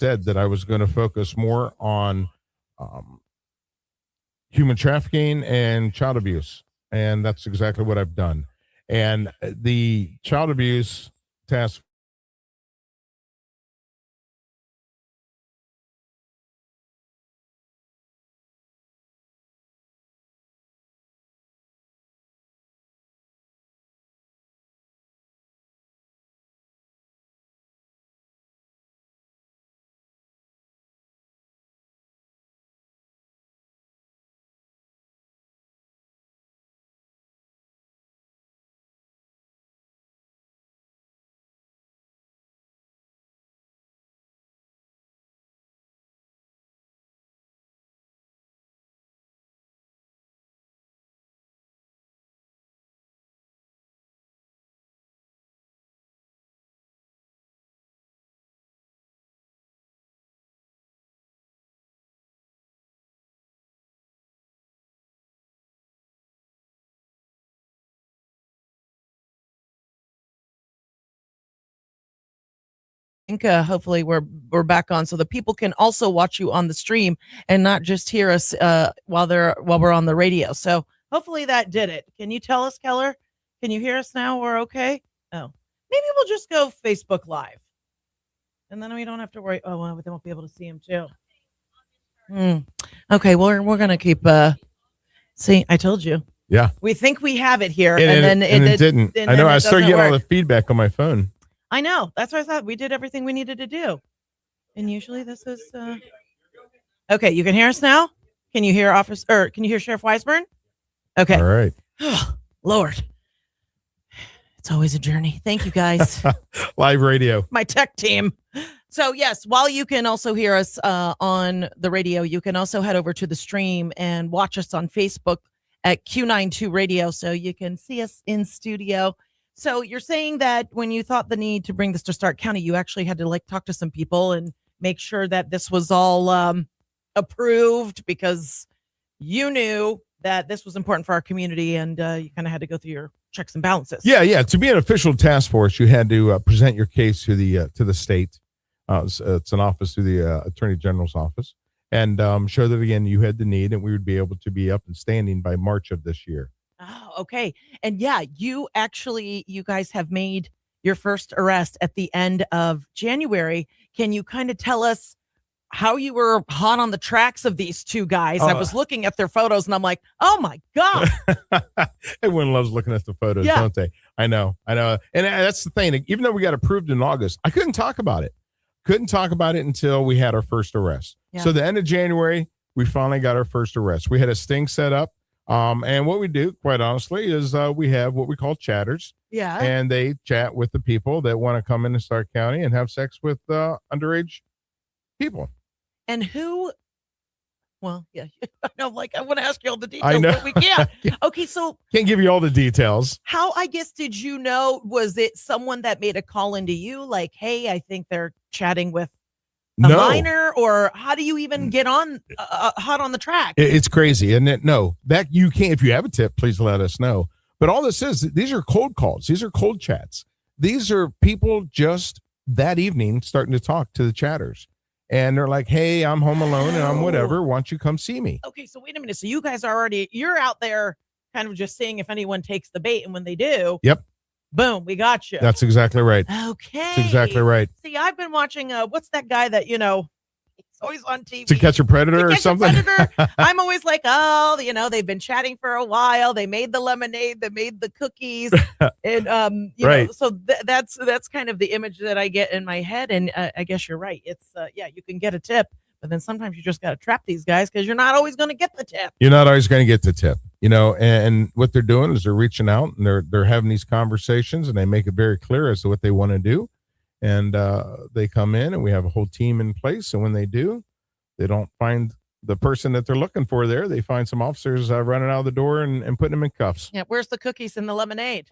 said that I was going to focus more on um, human trafficking and child abuse. And that's exactly what I've done. And the child abuse task think hopefully we're back on so the people can also watch you on the stream and not just hear us while we're on the radio. So hopefully that did it. Can you tell us, Keller? Can you hear us now? We're okay. Oh, maybe we'll just go Facebook Live, and then we don't have to worry. Oh, well, they won't be able to see him too. Okay, well, we're gonna keep. See, I told you. Yeah. We think we have it here, and then it didn't. I know. I started getting all the feedback on my phone. I know. That's what I thought. We did everything we needed to do. And usually this is okay, you can hear us now? Can you hear can you hear Sheriff Weisburn? Okay. All right. Lord. It's always a journey. Thank you guys. Live radio. My tech team. So yes, while you can also hear us on the radio, you can also head over to the stream and watch us on Facebook at Q92 Radio so you can see us in studio. So you're saying that when you thought the need to bring this to Stark County, you actually had to talk to some people and make sure that this was all approved because you knew that this was important for our community and you kind of had to go through your checks and balances. Yeah. To be an official task force, you had to present your case to the state. It's an office through the Attorney General's office and show that, again, you had the need and we would be able to be up and standing by March of this year. Oh, okay. And yeah, you guys have made your first arrest at the end of January. Can you kind of tell us how you were hot on the tracks of these two guys? I was looking at their photos and I'm like, oh my God. Everyone loves looking at the photos, don't they? I know. And that's the thing. Even though we got approved in August, I couldn't talk about it. Couldn't talk about it until we had our first arrest. Yeah. So the end of January, we finally got our first arrest. We had a sting set up. And what we do, quite honestly, is we have what we call chatters. Yeah. And they chat with the people that want to come into Stark County and have sex with underage people. And who? Well, yeah. I want to ask you all the details, I know. But we can't. Okay, so. Can't give you all the details. How, I guess, did you know? Was it someone that made a call into you? Like, hey, I think they're chatting with a minor, or how do you even get on hot on the track? It's crazy, isn't it? No, that you can't. If you have a tip, please let us know. But all this is, these are cold calls. These are cold chats. These are people just that evening starting to talk to the chatters. And they're like, hey, I'm home alone and I'm whatever. Why don't you come see me? Okay, so wait a minute. So you guys are you're out there kind of just seeing if anyone takes the bait. And when they do, yep. Boom, we got you. That's exactly right. Okay. That's exactly right. See, I've been watching, what's that guy that, he's always on TV. To Catch a Predator or something? I'm always like, they've been chatting for a while. They made the lemonade. They made the cookies. And, so that's kind of the image that I get in my head. And I guess you're right. It's, you can get a tip. But then sometimes you just got to trap these guys because you're not always going to get the tip. You're not always going to get the tip, and what they're doing is they're reaching out and they're having these conversations and they make it very clear as to what they want to do. And they come in and we have a whole team in place. And when they do, they don't find the person that they're looking for there. They find some officers running out of the door and putting them in cuffs. Yeah. Where's the cookies and the lemonade?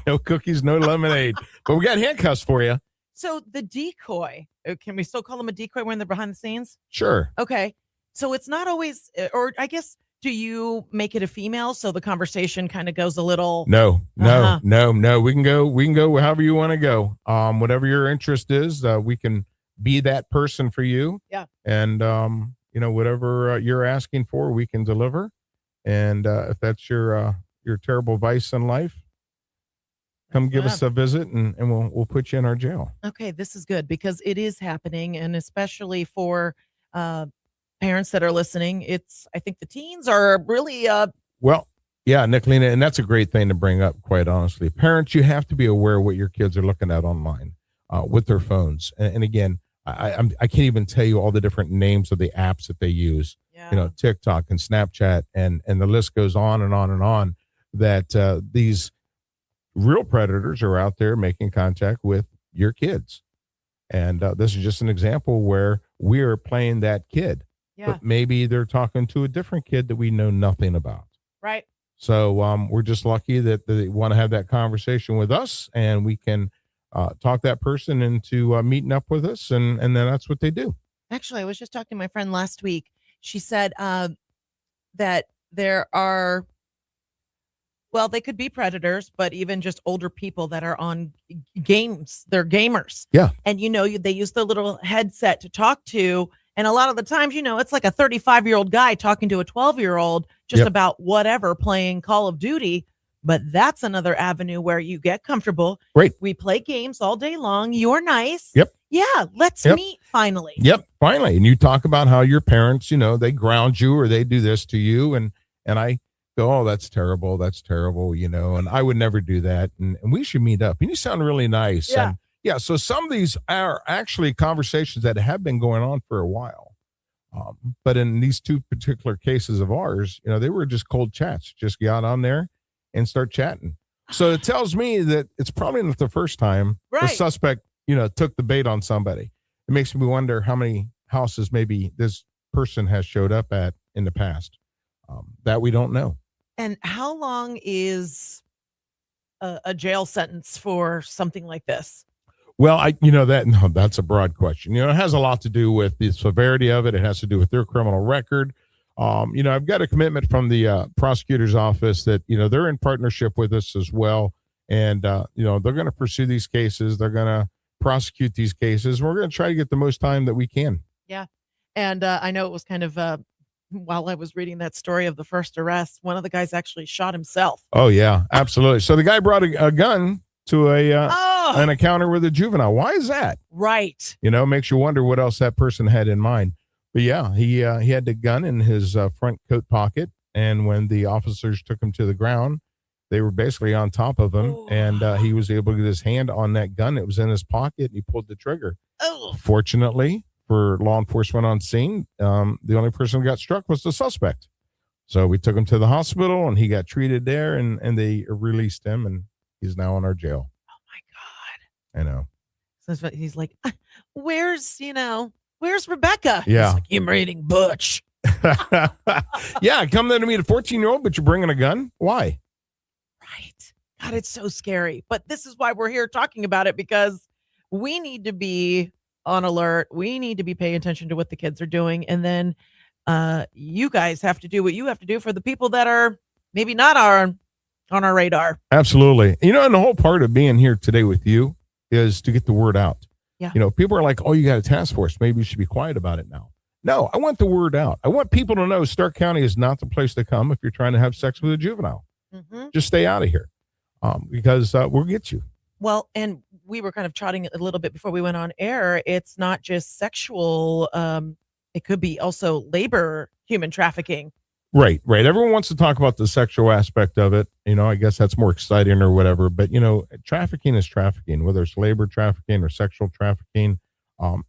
No cookies, no lemonade, but we got handcuffs for you. So the decoy, can we still call them a decoy when they're behind the scenes? Sure. Okay. So it's not always, or I guess, do you make it a female so the conversation kind of goes a little? No. We can go however you want to go. Whatever your interest is, we can be that person for you. Yeah. And, whatever you're asking for, we can deliver. And if that's your terrible vice in life, come give us a visit and we'll put you in our jail. Okay, this is good because it is happening, and especially for parents that are listening, I think the teens are really well, yeah, Nicolina, and that's a great thing to bring up, quite honestly. Parents, you have to be aware of what your kids are looking at online with their phones. And again, I can't even tell you all the different names of the apps that they use. Yeah. TikTok and Snapchat, and the list goes on and on and on, that these real predators are out there making contact with your kids. And this is just an example where we're playing that kid. Yeah. But maybe they're talking to a different kid that we know nothing about. Right. So we're just lucky that they want to have that conversation with us, and we can talk that person into meeting up with us, and then that's what they do. Actually, I was just talking to my friend last week. She said that there are, well, they could be predators, but even just older people that are on games. They're gamers. Yeah. And, they use the little headset to talk to. And a lot of the times, it's like a 35-year-old guy talking to a 12-year-old just about whatever, playing Call of Duty. But that's another avenue where you get comfortable. Right. We play games all day long. You're nice. Yep. Yeah. Let's meet finally. Yep. Finally. And you talk about how your parents, they ground you or they do this to you. And I go, oh, that's terrible. That's terrible. And I would never do that. And we should meet up. And you sound really nice. Yeah. And so some of these are actually conversations that have been going on for a while. But in these two particular cases of ours, they were just cold chats. Just get on there and start chatting. So it tells me that it's probably not the first time the suspect, took the bait on somebody. It makes me wonder how many houses maybe this person has showed up at in the past that we don't know. And how long is a jail sentence for something like this? Well, that's a broad question. It has a lot to do with the severity of it. It has to do with their criminal record. I've got a commitment from the prosecutor's office that, they're in partnership with us as well. And, they're going to pursue these cases. They're going to prosecute these cases. We're going to try to get the most time that we can. Yeah. And I know it was kind of while I was reading that story of the first arrest, one of the guys actually shot himself. Oh, yeah, absolutely. So the guy brought a gun to an encounter with a juvenile. Why is that? Right. Makes you wonder what else that person had in mind. But yeah, he had the gun in his front coat pocket, and when the officers took him to the ground, they were basically on top of him, and he was able to get his hand on that gun. It was in his pocket, and he pulled the trigger. Oh. Fortunately for law enforcement on scene, the only person who got struck was the suspect. So we took him to the hospital, and he got treated there, and they released him, and he's now in our jail. Oh my God. I know. So he's like, where's Rebecca? Yeah. He's like, you're raiding Butch. Yeah. Come there to meet a 14-year-old, but you're bringing a gun. Why? Right. God, it's so scary. But this is why we're here talking about it, because we need to be on alert. We need to be paying attention to what the kids are doing. And then you guys have to do what you have to do for the people that are maybe not on our radar. Absolutely. And the whole part of being here today with you is to get the word out. Yeah. People are like, oh, you got a task force. Maybe you should be quiet about it now. No, I want the word out. I want people to know Stark County is not the place to come if you're trying to have sex with a juvenile. Mm-hmm. Just stay out of here because we'll get you. Well, and we were kind of chatting a little bit before we went on air. It's not just sexual. It could be also labor, human trafficking. Right. Everyone wants to talk about the sexual aspect of it. I guess that's more exciting or whatever. But, trafficking is trafficking, whether it's labor trafficking or sexual trafficking.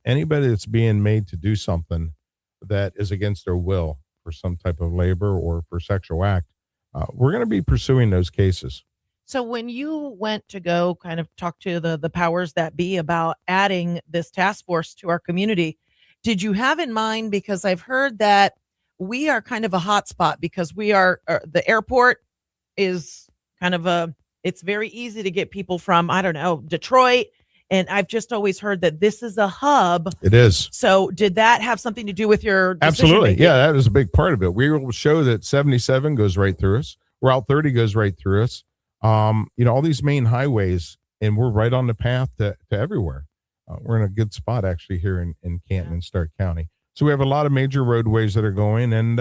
Anybody that's being made to do something that is against their will for some type of labor or for sexual act, we're going to be pursuing those cases. So when you went to go kind of talk to the powers that be about adding this task force to our community, did you have in mind, because I've heard that we are kind of a hot spot because we are the airport is kind of it's very easy to get people from, I don't know, Detroit. And I've just always heard that this is a hub. It is. So did that have something to do with your Absolutely. Yeah, that is a big part of it. We will show that 77 goes right through us. Route 30 goes right through us. All these main highways, and we're right on the path to everywhere. we're in a good spot actually here in Canton and Stark County. So we have a lot of major roadways that are going, and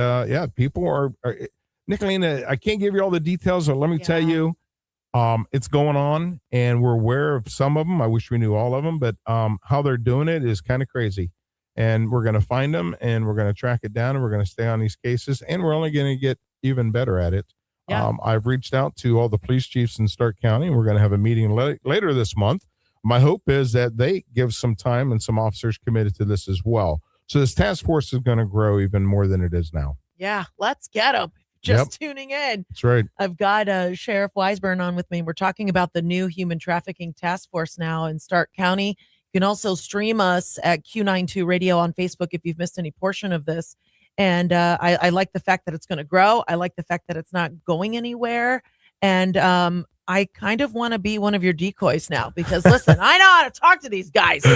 people are Nicolina, I can't give you all the details, but let me tell you, it's going on, and we're aware of some of them. I wish we knew all of them, but how they're doing it is kind of crazy. And we're going to find them, and we're going to track it down, and we're going to stay on these cases, and we're only going to get even better at it. Yeah. I've reached out to all the police chiefs in Stark County, and we're going to have a meeting later this month. My hope is that they give some time and some officers committed to this as well. So this task force is going to grow even more than it is now. Yeah, let's get them. Just tuning in. That's right. I've got Sheriff Weisburn on with me. We're talking about the new human trafficking task force now in Stark County. You can also stream us at Q92 Radio on Facebook if you've missed any portion of this. And I like the fact that it's going to grow. I like the fact that it's not going anywhere. And I kind of want to be one of your decoys now because, listen, I know how to talk to these guys.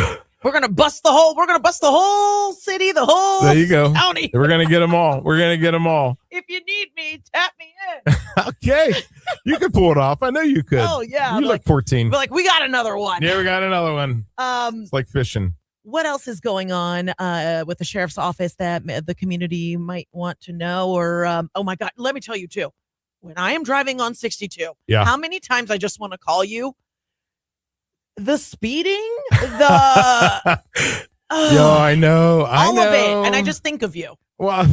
We're gonna bust the whole city, the whole there you go. county. We're gonna get them all. If you need me, tap me in. Okay, you could pull it off. I know you could. Oh yeah, you look 14. We're like, we got another one. Yeah, we got another one. It's like fishing. What else is going on with the sheriff's office that the community might want to know? Or oh my God, let me tell you too. When I am driving on 62, how many times I just want to call you? The speeding, I know. All of it. And I just think of you. Well,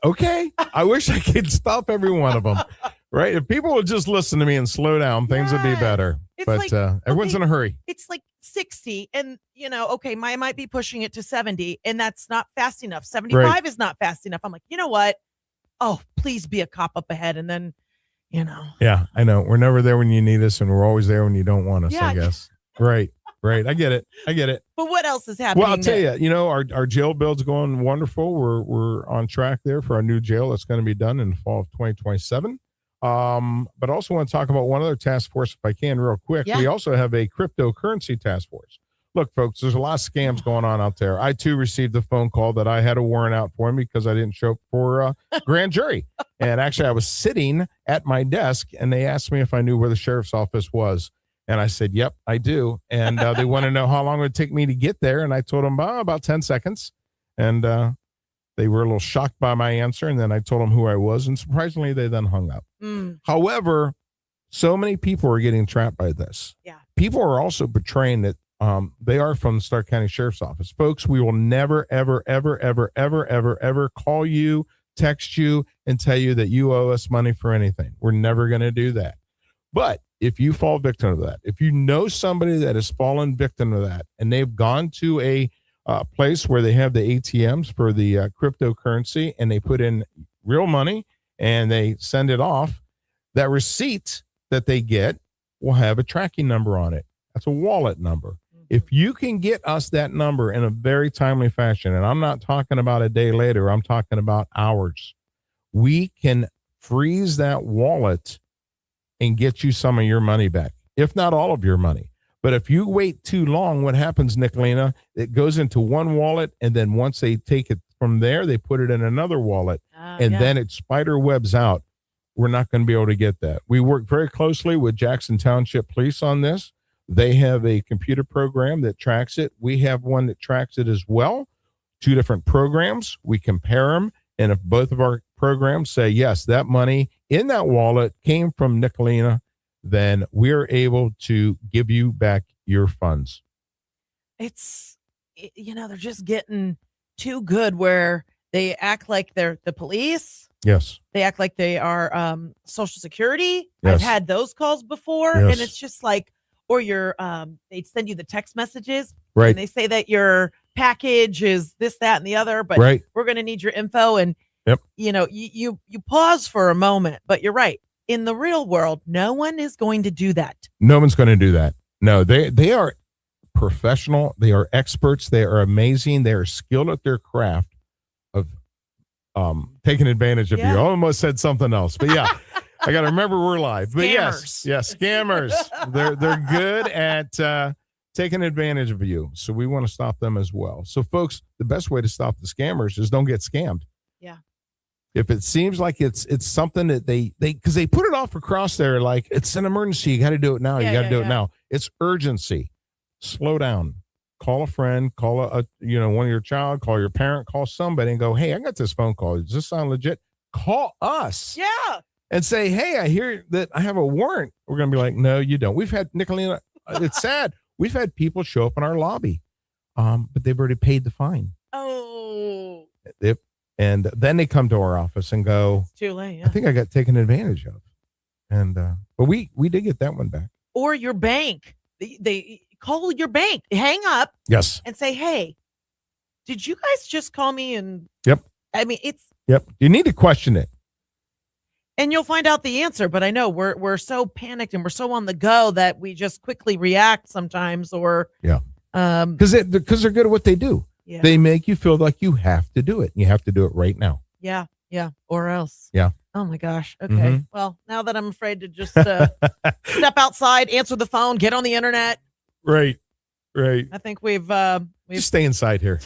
okay. I wish I could stop every one of them. Right? If people would just listen to me and slow down, things would be better. But everyone's in a hurry. It's like 60 and, I might be pushing it to 70 and that's not fast enough. 75 is not fast enough. I'm like, you know what? Oh, please be a cop up ahead. And then, Yeah, I know. We're never there when you need us, and we're always there when you don't want us, I guess. Right. I get it. But what else is happening? Well, I'll tell you, our jail build's going wonderful. We're on track there for our new jail that's going to be done in the fall of 2027. But I also want to talk about one other task force, if I can, real quick. Yeah. We also have a cryptocurrency task force. Look, folks, there's a lot of scams going on out there. I, too, received a phone call that I had a warrant out for me because I didn't show up for grand jury. And actually, I was sitting at my desk, and they asked me if I knew where the sheriff's office was. And I said, yep, I do. And they want to know how long it would take me to get there. And I told them about 10 seconds. And they were a little shocked by my answer. And then I told them who I was. And surprisingly, they then hung up. However, so many people are getting trapped by this. Yeah. People are also betraying that they are from the Stark County Sheriff's Office. Folks, we will never, ever, ever, ever, ever, ever, ever call you, text you, and tell you that you owe us money for anything. We're never going to do that. But if you fall victim to that, if you know somebody that has fallen victim to that, and they've gone to a place where they have the ATMs for the cryptocurrency, and they put in real money and they send it off, that receipt that they get will have a tracking number on it. That's a wallet number. If you can get us that number in a very timely fashion, and I'm not talking about a day later, I'm talking about hours, we can freeze that wallet and get you some of your money back, if not all of your money. But if you wait too long, what happens, Nicolina? It goes into one wallet, and then once they take it from there, they put it in another wallet, then it spider webs out. We're not going to be able to get that. We work very closely with Jackson Township Police on this. They have a computer program that tracks it. We have one that tracks it as well. 2 different programs. We compare them. And if both of our programs say, yes, that money in that wallet came from Nicolina, then we're able to give you back your funds. It's, they're just getting too good where they act like they're the police. Yes. They act like they are Social Security. Yes. I've had those calls before. Yes. And it's just like, or they send you the text messages. Right. And they say that your package is this, that, and the other, but we're going to need your info. And, you pause for a moment, but you're right. In the real world, no one is going to do that. No one's going to do that. No, they are professional. They are experts. They are amazing. They are skilled at their craft of taking advantage of you. I almost said something else, but yeah. I got to remember we're live. But scammers. yes, scammers. They're good at taking advantage of you. So we want to stop them as well. So folks, the best way to stop the scammers is don't get scammed. Yeah. If it seems like it's something that they because they put it off across there like it's an emergency, you got to do it now. You got to do it now. It's urgency. slow down. Call a friend, call one of your child, call your parent, call somebody and go, hey, I got this phone call. Does this sound legit? Call us. Yeah. And say, hey, I hear that I have a warrant. We're going to be like, no, you don't. We've had, Nicolina, it's sad. We've had people show up in our lobby, but they've already paid the fine. Oh. And then they come to our office and go, it's too late. Yeah. I think I got taken advantage of. And, but we did get that one back. Or your bank. They call your bank, hang up. Yes. And say, hey, did you guys just call me? And yep. I mean, yep. You need to question it. And you'll find out the answer. But I know we're so panicked and we're so on the go that we just quickly react sometimes. Or yeah, because they're good at what they do. Yeah. They make you feel like you have to do it. You have to do it right now. Yeah, yeah, or else. Yeah. Oh my gosh. Okay. Mm-hmm. Well, now that I'm afraid to just step outside, answer the phone, get on the internet. Right. I think we've just stay inside here.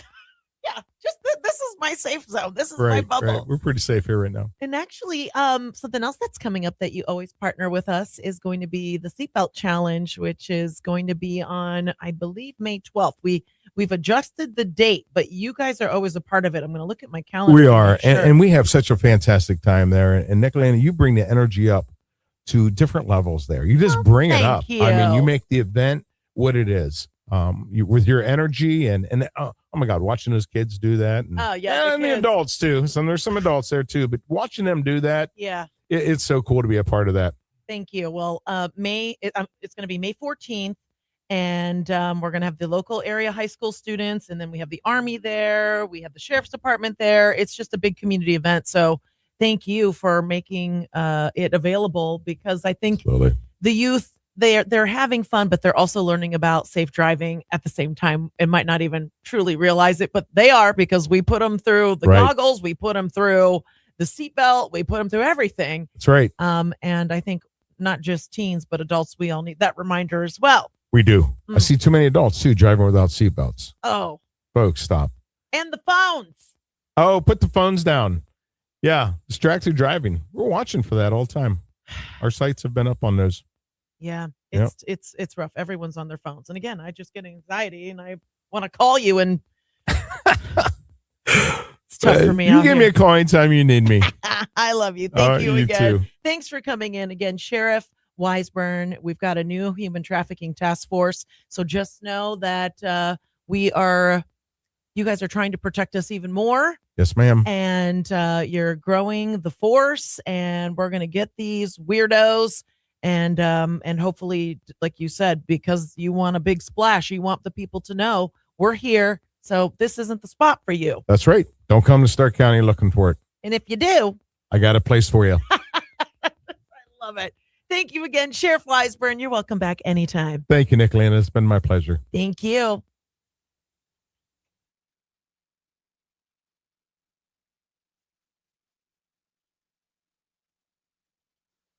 Yeah, just this is my safe zone. This is my bubble. Right. We're pretty safe here right now. And actually, something else that's coming up that you always partner with us is going to be the Seatbelt Challenge, which is going to be on, I believe, May 12th. We've adjusted the date, but you guys are always a part of it. I'm going to look at my calendar. We are, and we have such a fantastic time there. And Nicolina, you bring the energy up to different levels there. You just bring it up. You. I mean, you make the event what it is. With your energy and oh my God, watching those kids do that. And, and the adults too. There's some adults there too, but watching them do that. Yeah. It's so cool to be a part of that. Thank you. Well, it's going to be May 14th and we're going to have the local area high school students. And then we have the Army there. We have the Sheriff's Department there. It's just a big community event. So thank you for making it available because I think the youth, they're having fun, but they're also learning about safe driving at the same time. It might not even truly realize it, but they are because we put them through the goggles, we put them through the seatbelt, we put them through everything. That's right. And I think not just teens, but adults, we all need that reminder as well. We do. I see too many adults too driving without seatbelts. Oh, folks, stop. And the phones. Oh, put the phones down. Yeah, distracted driving. We're watching for that all the time. Our sites have been up on those. Yeah, it's rough. Everyone's on their phones. And again, I just get anxiety and I want to call you and it's tough for me. You give me a call anytime you need me. I love you. Thank you again. Too. Thanks for coming in again, Sheriff Weisburn. We've got a new human trafficking task force. So just know that you guys are trying to protect us even more. Yes, ma'am. And you're growing the force and we're going to get these weirdos. And hopefully, like you said, because you want a big splash, you want the people to know we're here. So this isn't the spot for you. That's right. Don't come to Stark County looking for it. And if you do, I got a place for you. I love it. Thank you again, Sheriff Weisburn. You're welcome back anytime. Thank you, Nicolina. It's been my pleasure. Thank you.